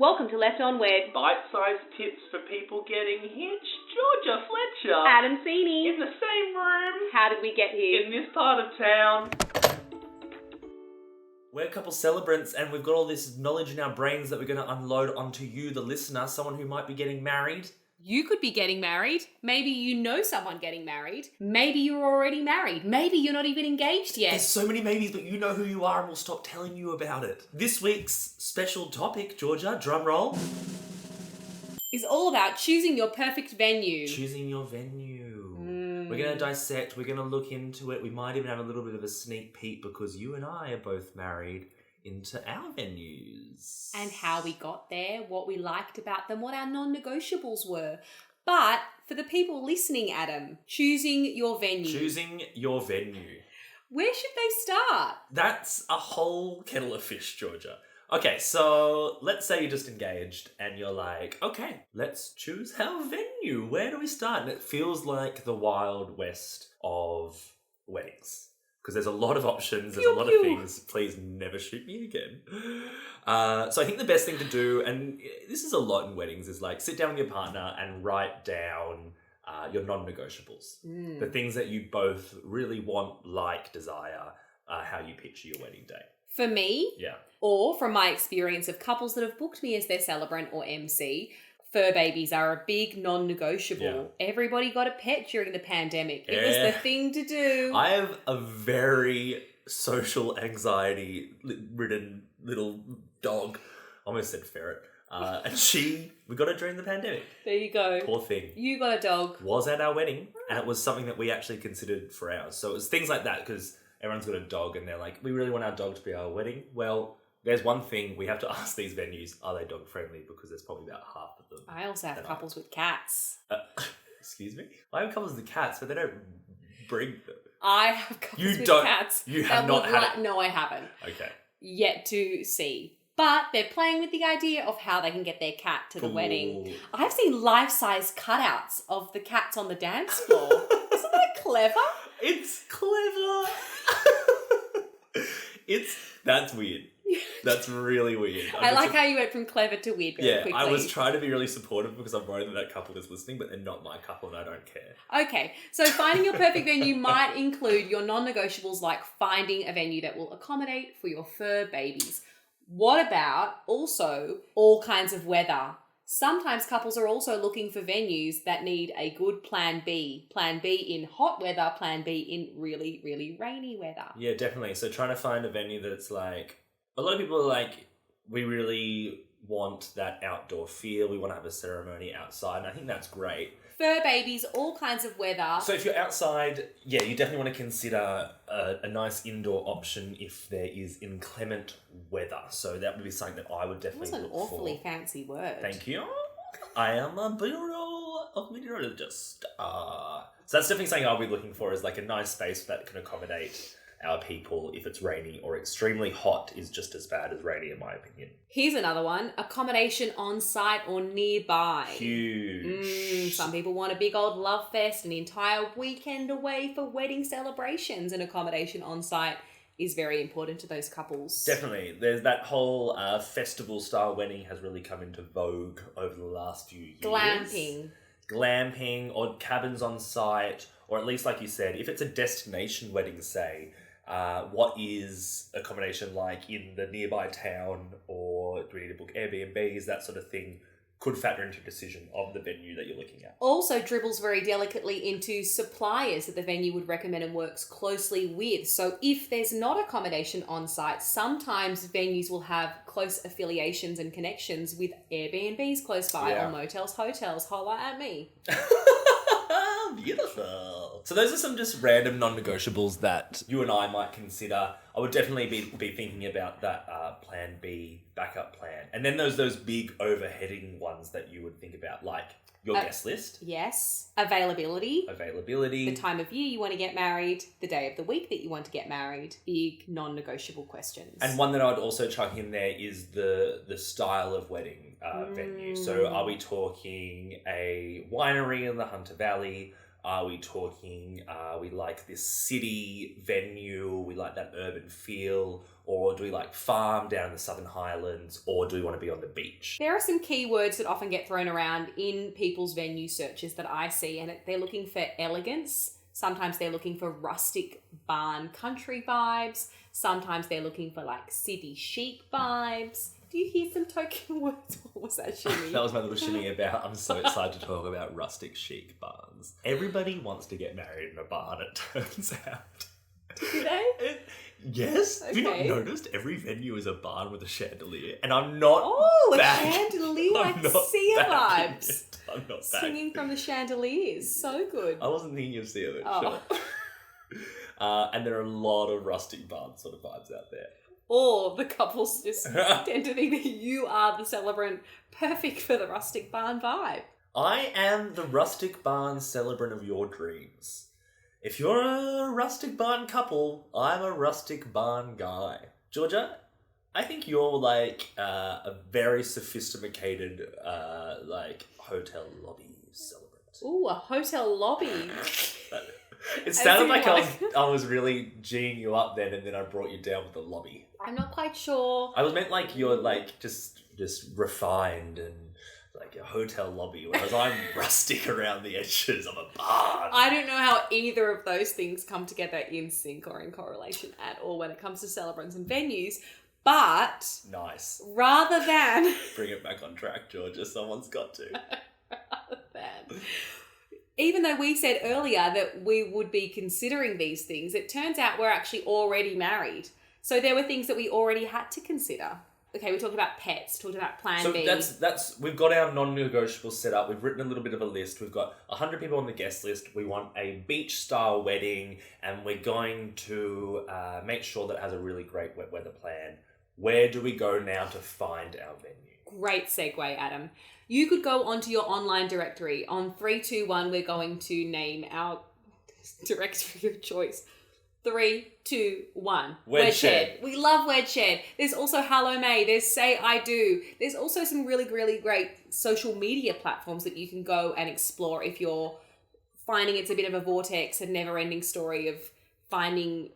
Welcome to Left On Wed. Bite-sized tips for people getting hitched. Georgia Fletcher. Adam Sini. In the same room. How did we get here? In this part of town. We're a couple celebrants and we've got all this knowledge in our brains that we're going to unload onto you, the listener, someone who might be getting married. You could be getting married. Maybe you know someone getting married. Maybe you're already married. Maybe you're not even engaged yet. There's so many maybes, but you know who you are and we'll stop telling you about it. This week's special topic, Georgia, drum roll. Is all about choosing your perfect venue. Choosing your venue. We're going to dissect, we're going to look into it. We might even have a little bit of a sneak peek because you and I are both married into our venues. And how we got there, what we liked about them, what our non-negotiables were. But for the people listening, Adam, choosing your venue. Choosing your venue. Where should they start? That's a whole kettle of fish, Georgia. Okay, so let's say you're just engaged and you're like, okay, let's choose our venue. Where do we start? And it feels like the Wild West of weddings. Because there's a lot of options, there's a lot of things. Please never shoot me again. So I think the best thing to do, and this is a lot in weddings, is like sit down with your partner and write down your non-negotiables. The things that you both really want, like, desire, how you picture your wedding day. For me, Yeah. or from my experience of couples that have booked me as their celebrant or MC, fur babies are a big non-negotiable. Yeah. Everybody got a pet during the pandemic. It was Yeah. the thing to do. I have a very social anxiety-ridden little dog. Almost said ferret. And we got it during the pandemic. There you go. Poor thing. You got a dog. Was at our wedding, and it was something that we actually considered for ours. So it was things like that, because everyone's got a dog, and they're like, we really want our dog to be our wedding. Well, there's one thing we have to ask these venues, are they dog friendly? Because there's probably about half of them. I also have couples with cats. Excuse me? I have couples with cats, but they don't bring them. I have couples You with don't- cats. you have that not would had it. No, I haven't. Okay. Yet to see. But they're playing with the idea of how they can get their cat to the wedding. Ooh. I've seen life-size cutouts of the cats on the dance floor. Isn't that clever? It's clever. That's weird. That's really weird. I like how you went from clever to weird very quickly. I was trying to be really supportive because I'm worried that couple is listening, but they're not my couple and I don't care. Okay, so finding your perfect venue might include your non-negotiables like finding a venue that will accommodate for your fur babies. What about also all kinds of weather? Sometimes couples are also looking for venues that need a good plan B. Plan B in hot weather, plan B in really, really rainy weather. Yeah, definitely. So trying to find a venue that's like, a lot of people are like, we really want that outdoor feel. We want to have a ceremony outside. And I think that's great. Fur babies, all kinds of weather. So if you're outside, yeah, you definitely want to consider a nice indoor option if there is inclement weather. So that would be something that I would definitely That was look an awfully for. fancy word. Thank you. I am a bureau of meteorologist. So that's definitely something I'll be looking for, is like a nice space that can accommodate our people. If it's rainy or extremely hot is just as bad as rainy in my opinion. Here's another one. Accommodation on site or nearby. Huge. Some people want a big old love fest, an entire weekend away for wedding celebrations, and accommodation on site is very important to those couples. Definitely. There's that whole festival style wedding has really come into vogue over the last few years. Glamping or cabins on site, or at least like you said, if it's a destination wedding, say, what is accommodation like in the nearby town, or do we need to book Airbnbs, that sort of thing, could factor into a decision of the venue that you're looking at. Also dribbles very delicately into suppliers that the venue would recommend and works closely with. So if there's not accommodation on site, sometimes venues will have close affiliations and connections with Airbnbs close by, or motels, hotels. Holla at me. Beautiful. So those are some just random non-negotiables that you and I might consider. I would definitely be thinking about that plan B, backup plan. And then those big overheading ones that you would think about, like your guest list. Yes. Availability. Availability. The time of year you want to get married. The day of the week that you want to get married. Big non-negotiable questions. And one that I'd also chuck in there is the style of wedding venue. So are we talking a winery in the Hunter Valley? Are we talking, we like this city venue, we like that urban feel, Or do we like farm down in the Southern Highlands? Or do we want to be on the beach? There are some keywords that often get thrown around in people's venue searches that I see, and they're looking for elegance. Sometimes they're looking for rustic barn country vibes. Sometimes they're looking for like city chic vibes. Do you hear some token words? What was that shimmy? That was my little shimmy about, I'm so excited to talk about rustic chic barns. Everybody wants to get married in a barn, it turns out. Do they? Yes. Have you not Okay. noticed every venue is a barn with a chandelier? And I'm not Oh, back. a chandelier, I'm like not Sia backing vibes. it. I'm not Singing backing from the chandeliers. So good. I wasn't thinking of Sia, but Oh. sure. And there are a lot of rustic barn sort of vibes out there. Or the couples just tend to think that you are the celebrant perfect for the rustic barn vibe. I am the rustic barn celebrant of your dreams. If you're a rustic barn couple, I'm a rustic barn guy. Georgia, I think you're like a very sophisticated like hotel lobby celebrant. Ooh, a hotel lobby. It sounded in like like- I was really G'ing you up then, and then I brought you down with the lobby. I'm not quite sure. I was meant like you're like just refined and like a hotel lobby, whereas I'm rustic around the edges. I'm a barn. I don't know how either of those things come together in sync or in correlation at all when it comes to celebrants and venues. But Nice. rather than Bring it back on track, Georgia. Someone's got to. even though we said earlier that we would be considering these things, it turns out we're actually already married. So there were things that we already had to consider. Okay, we talked about pets, talked about Plan So B. that's we've got our non-negotiables set up. We've written a little bit of a list. We've got 100 people on the guest list. We want a beach-style wedding, and we're going to make sure that it has a really great wet weather plan. Where do we go now to find our venue? Great segue, Adam. You could go onto your online directory. On 3, 2, 1, we're going to name our directory of choice. 3, 2, 1. Wedshed. We love Wedshed. There's also Hello May. There's Say I Do. There's also some really, really great social media platforms that you can go and explore if you're finding it's a bit of a vortex, a never-ending story of finding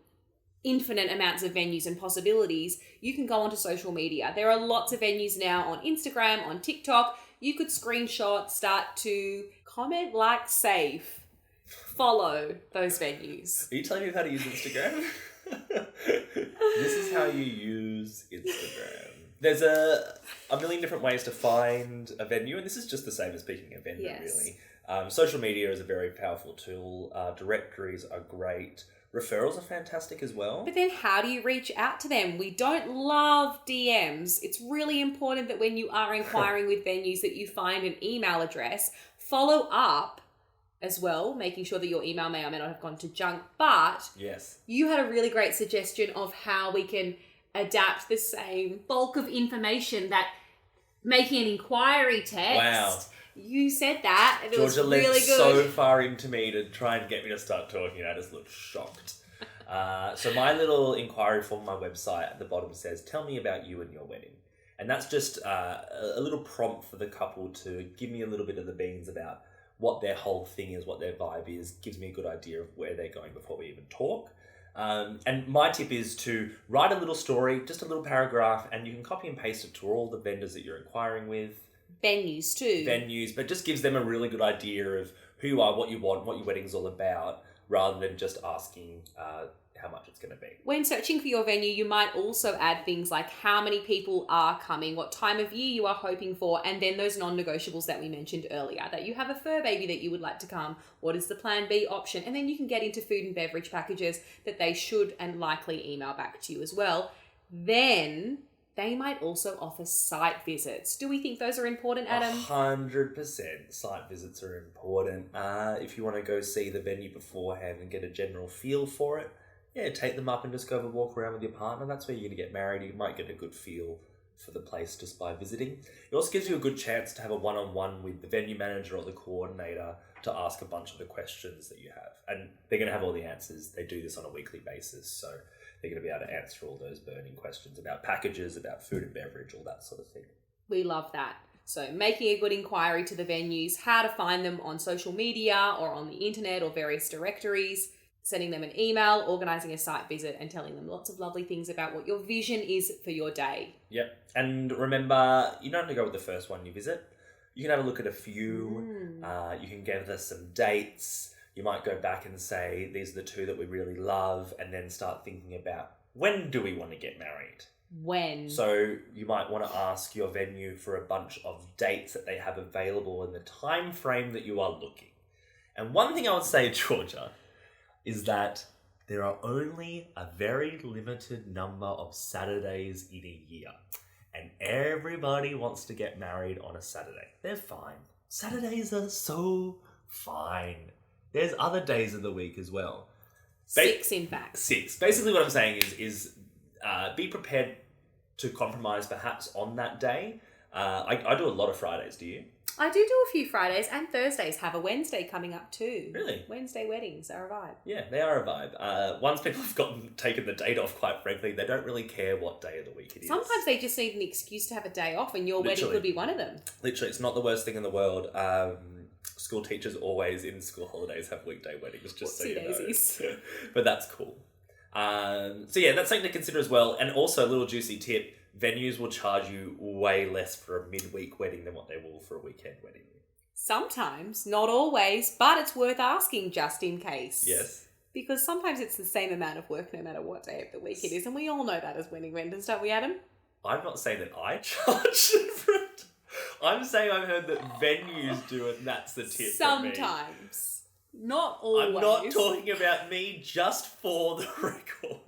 infinite amounts of venues and possibilities. You can go onto social media. There are lots of venues now on Instagram, on TikTok. You could screenshot, start to comment, like, save, follow those venues. Are you telling me how to use Instagram? This is how you use Instagram. There's a million different ways to find a venue, and this is just the same as picking a venue, Yes. really. Social media is a very powerful tool. Directories are great. Referrals are fantastic as well. But then how do you reach out to them? We don't love DMs. It's really important that when you are inquiring with venues that you find an email address, follow up as well, making sure that your email may or may not have gone to junk. But Yes. you had a really great suggestion of how we can adapt the same bulk of information that making an inquiry text. Wow. You said that, and it Georgia was led really so good. far into me to try and get me to start talking, and I just looked shocked. So my little inquiry form on my website at the bottom says, "Tell me about you and your wedding." And that's just a little prompt for the couple to give me a little bit of the beans about what their whole thing is, what their vibe is, gives me a good idea of where they're going before we even talk. And my tip is to write a little story, just a little paragraph, and you can copy and paste it to all the vendors that you're inquiring with. Venues too. Venues, but just gives them a really good idea of who you are, what you want, what your wedding's all about, rather than just asking how much it's going to be. When searching for your venue, you might also add things like how many people are coming, what time of year you are hoping for, and then those non-negotiables that we mentioned earlier, that you have a fur baby that you would like to come, what is the Plan B option, and then you can get into food and beverage packages that they should and likely email back to you as well. Then they might also offer site visits. Do we think those are important, Adam? 100% site visits are important. If you want to go see the venue beforehand and get a general feel for it, yeah, take them up and just go have a walk around with your partner. That's where you're going to get married. You might get a good feel for the place just by visiting. It also gives you a good chance to have a one-on-one with the venue manager or the coordinator to ask a bunch of the questions that you have. And they're going to have all the answers. They do this on a weekly basis, so they're going to be able to answer all those burning questions about packages, about food and beverage, all that sort of thing. We love that. So making a good inquiry to the venues, how to find them on social media or on the internet or various directories, sending them an email, organising a site visit, and telling them lots of lovely things about what your vision is for your day. Yep. And remember, you don't have to go with the first one you visit. You can have a look at a few. You can give us some dates. You might go back and say, these are the two that we really love, and then start thinking about, when do we want to get married? When? So you might want to ask your venue for a bunch of dates that they have available in the time frame that you are looking. And one thing I would say, Georgia, is that there are only a very limited number of Saturdays in a year. And everybody wants to get married on a Saturday. They're fine. Saturdays are so fine. There's other days of the week as well. 6, in fact. 6. Basically what I'm saying is be prepared to compromise perhaps on that day. I do a lot of Fridays, do you? I do a few Fridays, and Thursdays have a Wednesday coming up too. Really? Wednesday weddings are a vibe. Yeah, they are a vibe. Once people have taken the date off, quite frankly, they don't really care what day of the week it is. Sometimes they just need an excuse to have a day off, and your wedding could be one of them. Literally, it's not the worst thing in the world. School teachers always in school holidays have weekday weddings, just so you know. But that's cool. So yeah, that's something to consider as well. And also, a little juicy tip, venues will charge you way less for a midweek wedding than what they will for a weekend wedding. Sometimes, not always, but it's worth asking just in case. Yes. Because sometimes it's the same amount of work no matter what day of the week it is, and we all know that as wedding vendors, don't we, Adam? I'm not saying that I charge for it. I'm saying I've heard that venues do it, and that's the tip. Sometimes. Not always. I'm not talking about me, just for the record.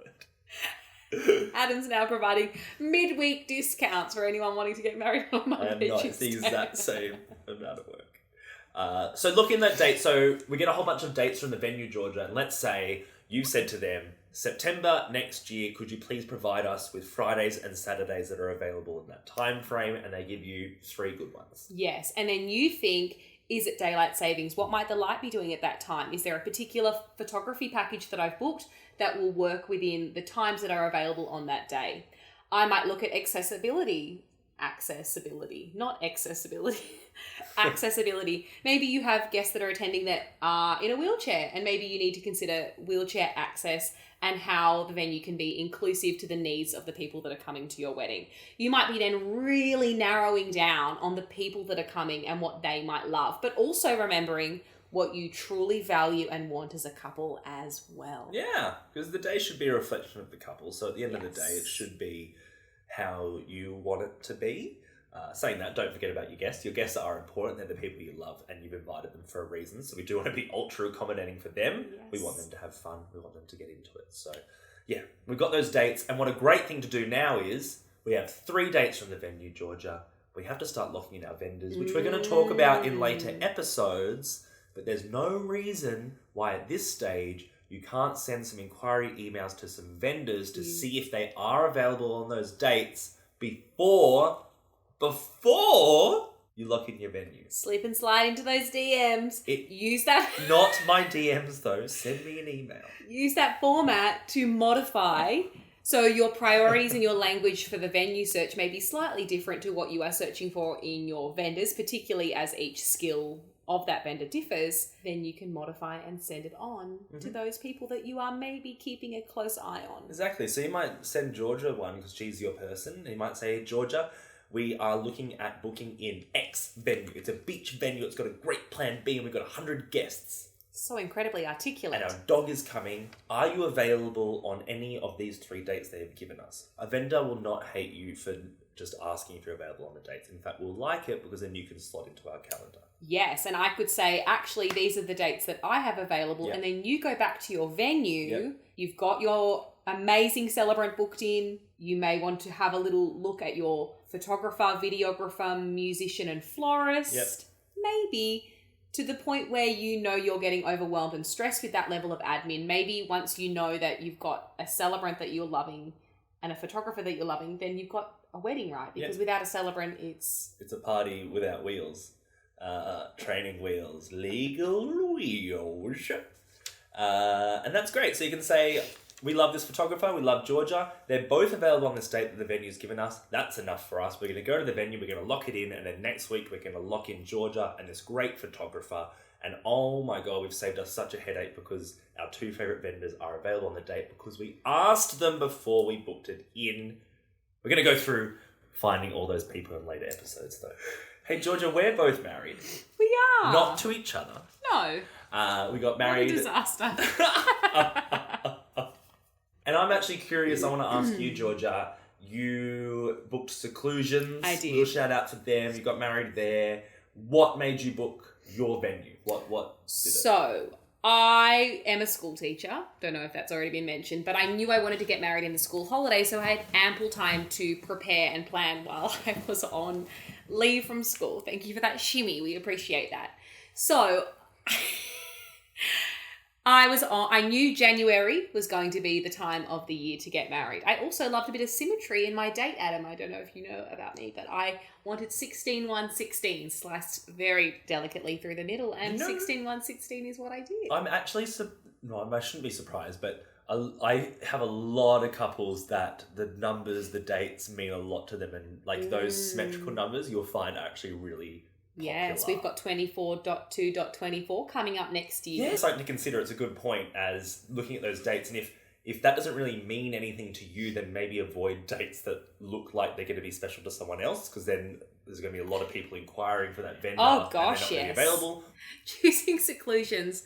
Adam's now providing midweek discounts for anyone wanting to get married on Monday, I am not. Tuesday. It's the exact same amount of work. So look in that date. So we get a whole bunch of dates from the venue, Georgia, and let's say you said to them, September next year, could you please provide us with Fridays and Saturdays that are available in that time frame? And they give you 3 good ones. Yes, and then you think, is it daylight savings? What might the light be doing at that time? Is there a particular photography package that I've booked that will work within the times that are available on that day? I might look at accessibility, not accessibility. Accessibility. Maybe you have guests that are attending that are in a wheelchair, and maybe you need to consider wheelchair access and how the venue can be inclusive to the needs of the people that are coming to your wedding. You might be then really narrowing down on the people that are coming and what they might love, but also remembering what you truly value and want as a couple as well. Yeah, because the day should be a reflection of the couple. So at the end of the day, Yes. it should be how you want it to be. Saying that, don't forget about your guests. Your guests are important. They're the people you love, and you've invited them for a reason. So we do want to be ultra accommodating for them. Yes. We want them to have fun. We want them to get into it. So yeah, we've got those dates. And what a great thing to do now is we have 3 dates from the venue, Georgia. We have to start locking in our vendors, which we're going to talk about in later episodes. But there's no reason why at this stage you can't send some inquiry emails to some vendors to see if they are available on those dates before you lock in your venue. Slip and slide into those DMs. Use that. Not my DMs though. Send me an email. Use that format to modify so your priorities and your language for the venue search may be slightly different to what you are searching for in your vendors, particularly as each skill of that vendor differs. Then you can modify and send it on to those people that you are maybe keeping a close eye on. Exactly. So you might send Georgia one because she's your person. You might say, Georgia, we are looking at booking in X venue. It's a beach venue. It's got a great plan B and we've got 100 guests. So incredibly articulate. And our dog is coming. Are you available on any of these 3 dates they have given us? A vendor will not hate you for just asking if you're available on the dates. In fact, we'll like it because then you can slot into our calendar. Yes, and I could say, actually, these are the dates that I have available. And then you go back to your venue. You've got your amazing celebrant booked in. You may want to have a little look at your photographer, videographer, musician, and florist. Maybe to the point where you know you're getting overwhelmed and stressed with that level of admin. Maybe once you know that you've got a celebrant that you're loving and a photographer that you're loving, then you've got a wedding, right? Because without a celebrant, it's a party without wheels. Training wheels, legal wheels. And that's great. So you can say, we love this photographer, we love Georgia. They're both available on this date that the venue's given us. That's enough for us. We're going to go to the venue, we're going to lock it in, and then next week we're going to lock in Georgia and this great photographer, And oh my God, we've saved us such a headache because our 2 favourite vendors are available on the date because we asked them before we booked it in. We're going to go through finding all those people in later episodes though. Hey Georgia, we're both married. We are. Not to each other. No. We got married. What a disaster. And I'm actually curious, I want to ask you, Georgia, you booked Seclusions. I did. Little shout out to them. You got married there. What made you book your venue? What did it? So, I am a school teacher. Don't know if that's already been mentioned, but I knew I wanted to get married in the school holiday, so I had ample time to prepare and plan while I was on leave from school. Thank you for that shimmy. We appreciate that. So, I knew January was going to be the time of the year to get married. I also loved a bit of symmetry in my date, Adam. I don't know if you know about me, but I wanted 16-1-16 sliced very delicately through the middle, and 16-1-16 is what I did. I'm actually, I shouldn't be surprised, but I have a lot of couples that the numbers, the dates mean a lot to them, and like those symmetrical numbers you'll find are actually really popular. Yes, we've got 24.2.24 coming up next year. Yeah, something to consider. It's a good point as looking at those dates, and if that doesn't really mean anything to you, then maybe avoid dates that look like they're going to be special to someone else, because then there's going to be a lot of people inquiring for that vendor. Oh gosh, and they're not yes. really available. Choosing Seclusions,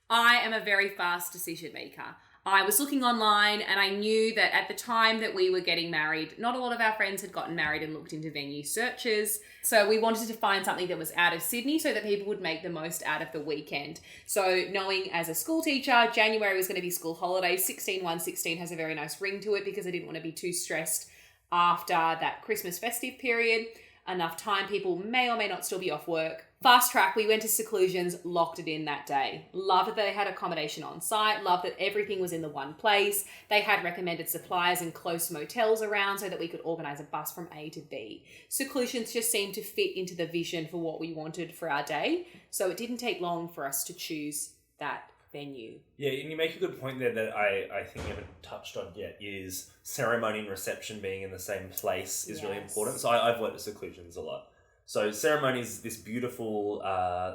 I am a very fast decision maker. I was looking online and I knew that at the time that we were getting married, not a lot of our friends had gotten married and looked into venue searches. So we wanted to find something that was out of Sydney so that people would make the most out of the weekend. So knowing as a school teacher, January was going to be school holidays. 16-1-16 has a very nice ring to it because I didn't want to be too stressed after that Christmas festive period. Enough time, people may or may not still be off work. Fast track, we went to Seclusions, locked it in that day. Loved that they had accommodation on site, loved that everything was in the one place. They had recommended suppliers and close motels around so that we could organise a bus from A to B. Seclusions just seemed to fit into the vision for what we wanted for our day, so it didn't take long for us to choose that venue. Yeah, and you make a good point there that I think we haven't touched on yet, is ceremony and reception being in the same place is really important. So I've worked at Seclusions a lot. So ceremony is this beautiful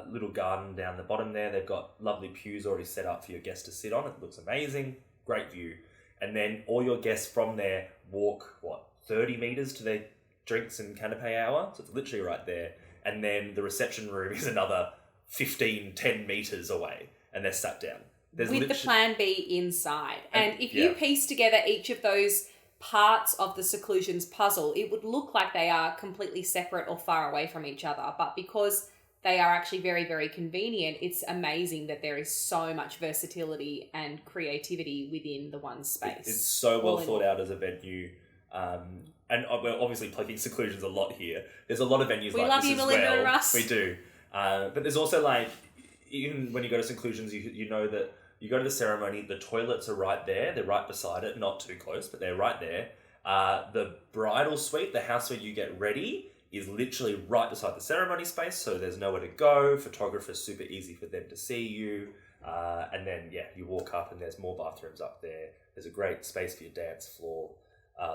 little garden down the bottom there. They've got lovely pews already set up for your guests to sit on. It looks amazing. Great view. And then all your guests from there walk, 30 metres to their drinks and canapé hour? So it's literally right there. And then the reception room is another 10 metres away. And they're sat down. With the plan B inside. And if you piece together each of those parts of the Seclusions puzzle, it would look like they are completely separate or far away from each other. But because they are actually very, very convenient, it's amazing that there is so much versatility and creativity within the one space. It's so well thought out as a venue. And we're obviously plugging Seclusions a lot here. There's a lot of venues like this as well. We love you, Melinda Russ. We do. But there's also even when you go to Seclusions, you know that you go to the ceremony, the toilets are right there. They're right beside it, not too close, but they're right there. The bridal suite, the house where you get ready, is literally right beside the ceremony space, so there's nowhere to go. Photographers, super easy for them to see you. And then, you walk up and there's more bathrooms up there. There's a great space for your dance floor.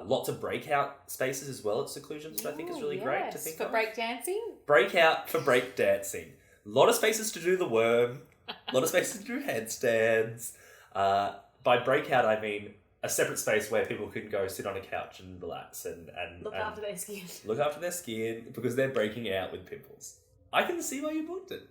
Lots of breakout spaces as well at Seclusions, which I think is really great to think of. For break dancing? Breakout for break dancing. A lot of spaces to do the worm. A lot of spaces to do handstands. By breakout, I mean a separate space where people can go sit on a couch and relax and look after their skin. Look after their skin because they're breaking out with pimples. I can see why you booked it.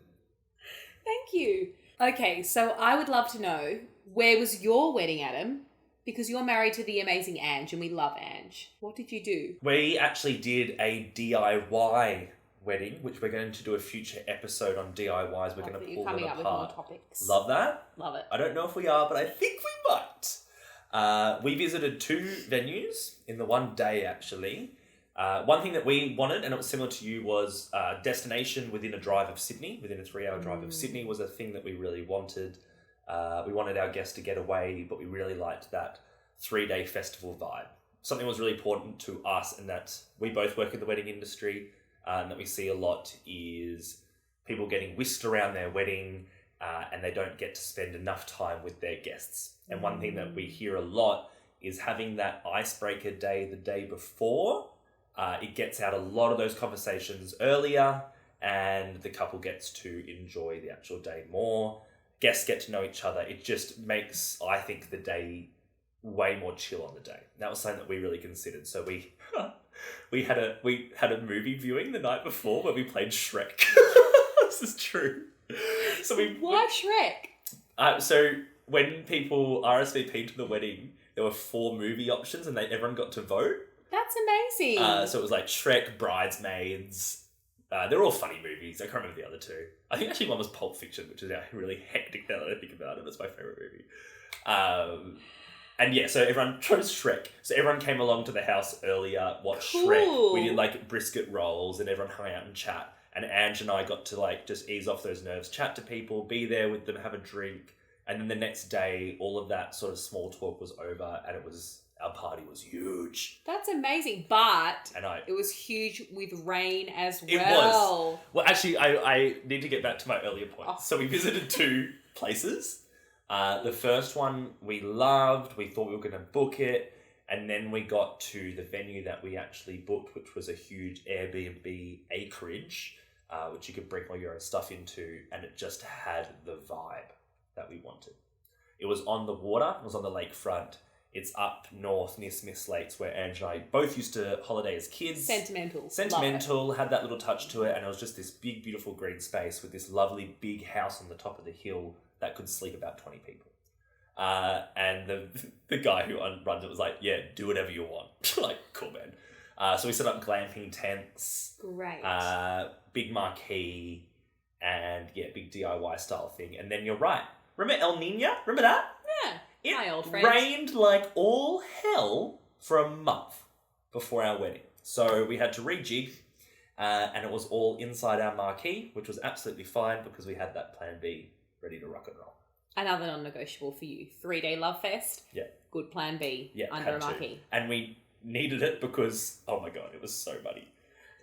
Thank you. Okay, so I would love to know, where was your wedding, Adam? Because you're married to the amazing Ange, and we love Ange. What did you do? We actually did a DIY wedding, which we're going to do a future episode on DIYs. We're going to pull them apart. Coming up with more topics. Love that? Love it. I don't know if we are, but I think we might. We visited 2 venues in the one day, actually. One thing that we wanted, and it was similar to you, was destination within a drive of Sydney. Within a 3-hour drive of Sydney was a thing that we really wanted. We wanted our guests to get away, but we really liked that 3-day festival vibe. Something was really important to us, and that we both work in the wedding industry, and that we see a lot is people getting whisked around their wedding, and they don't get to spend enough time with their guests. And one thing that we hear a lot is having that icebreaker day the day before. It gets out a lot of those conversations earlier, and the couple gets to enjoy the actual day more. Guests get to know each other. It just makes, I think, the day way more chill on the day. That was something that we really considered. So we had a movie viewing the night before where we played Shrek. This is true. So Why Shrek? So when people RSVP'd to the wedding, there were 4 movie options and everyone got to vote. That's amazing. So it was like Shrek, Bridesmaids. They're all funny movies. I can't remember the other 2. I think actually one was Pulp Fiction, which is really hectic now that I think about it. It's my favourite movie. And yeah, so everyone chose Shrek. So everyone came along to the house earlier, watched Shrek. We did like brisket rolls and everyone hung out and chat. And Ange and I got to like just ease off those nerves, chat to people, be there with them, have a drink. And then the next day, all of that sort of small talk was over and our party was huge. That's amazing. But it was huge with rain as well. It was. Well, actually, I need to get back to my earlier point. Oh. So we visited 2 places. The first one we loved. We thought we were going to book it. And then we got to the venue that we actually booked, which was a huge Airbnb acreage, which you could bring all your own stuff into. And it just had the vibe that we wanted. It was on the water. It was on the lakefront. It's up north near Smith's Lakes, where Ange and I both used to holiday as kids. Sentimental, had that little touch to it, and it was just this big, beautiful green space with this lovely big house on the top of the hill that could sleep about 20 people. And the guy who runs it was like, yeah, do whatever you want. Like, cool, man. So we set up glamping tents. Great. Big marquee, and yeah, big DIY style thing. And then you're right. Remember El Nino? Remember that? Yeah. My old friend. It rained like all hell for a month before our wedding. So we had to rejig, and it was all inside our marquee, which was absolutely fine because we had that plan B ready to rock and roll. Another non-negotiable for you. 3-day love fest. Yeah. Good plan B. Yeah, under a marquee. And we needed it because, oh my God, it was so muddy.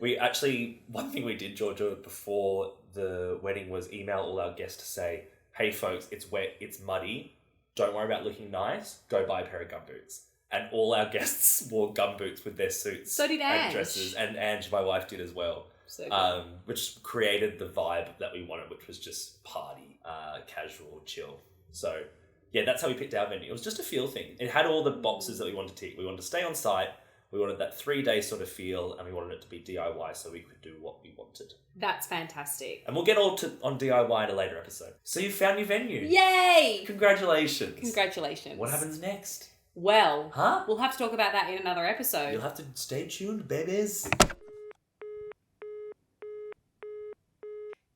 We actually, one thing we did, Georgia, before the wedding was email all our guests to say, hey folks, it's wet, it's muddy. Don't worry about looking nice. Go buy a pair of gumboots. And all our guests wore gumboots with their suits. So did Ange. And dresses. And Ange, my wife, did as well. So good. Which created the vibe that we wanted, which was just party, casual, chill. So, yeah, that's how we picked our venue. It was just a feel thing. It had all the boxes that we wanted to tick. We wanted to stay on site. We wanted that 3-day sort of feel, and we wanted it to be DIY so we could do what we wanted. That's fantastic. And we'll get on DIY in a later episode. So you found your venue. Yay! Congratulations. Congratulations. What happens next? Well, Huh? We'll have to talk about that in another episode. You'll have to stay tuned, babies.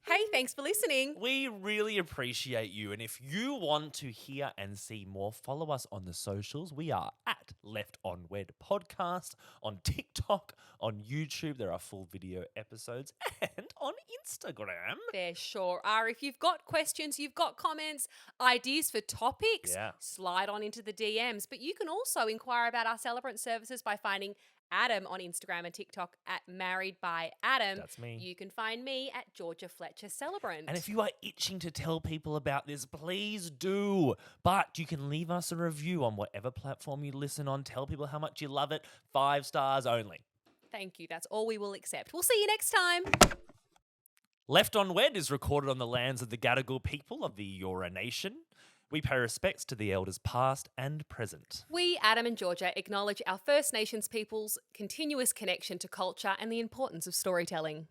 Hey, thanks for listening. We really appreciate you. And if you want to hear and see more, follow us on the socials. We are at Left on Wed Podcast on TikTok, on YouTube. There are full video episodes, and on Instagram. There sure are. If you've got questions, you've got comments, ideas for topics, slide on into the DMs. But you can also inquire about our celebrant services by finding Adam on Instagram and TikTok at Married by Adam. That's me. You can find me at Georgia Fletcher Celebrant. And if you are itching to tell people about this, please do. But you can leave us a review on whatever platform you listen on. Tell people how much you love it. 5 stars only. Thank you. That's all we will accept. We'll see you next time. Left on Wed is recorded on the lands of the Gadigal people of the Eora Nation. We pay respects to the elders past and present. We, Adam and Georgia, acknowledge our First Nations people's continuous connection to culture and the importance of storytelling.